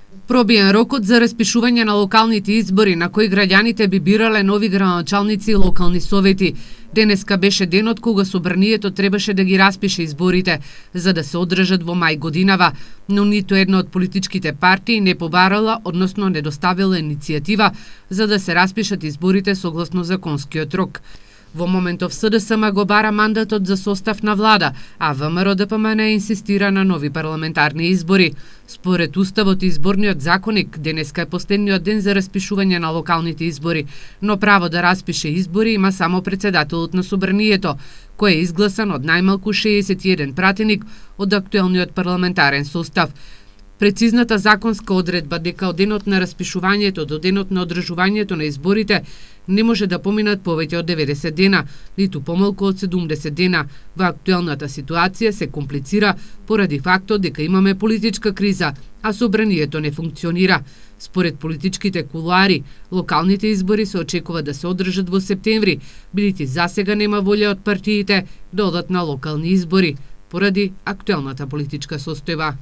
Пробиен рокот за распишување на локалните избори на кои граѓаните би бирале нови градоначалници и локални совети. Денеска беше денот кога собранието требаше да ги распише изборите, за да се одржат во мај годинава, но ниту една од политичките партии не побарала, односно не доставила иницијатива за да се распишат изборите согласно законскиот рок. Во моментов СДСМ го бара мандатот за состав на влада, а ВМРО-ДПМН инсистира на нови парламентарни избори. Според Уставот и Изборниот законник, денеска е последниот ден за распишување на локалните избори, но право да распише избори има само председателот на собранието, кој е изгласан од најмалку 61 пратеник од актуелниот парламентарен состав. Прецизната законска одредба дека од денот на распишувањето до денот на одржувањето на изборите не може да поминат повеќе од 90 дена, ниту помалку од 70 дена. Во актуелната ситуација се комплицира поради фактот дека имаме политичка криза, а собранието не функционира. Според политичките кулуари, локалните избори се очекува да се одржат во септември, бидејќи засега нема волја од партиите да одат на локални избори, поради актуелната политичка состојба.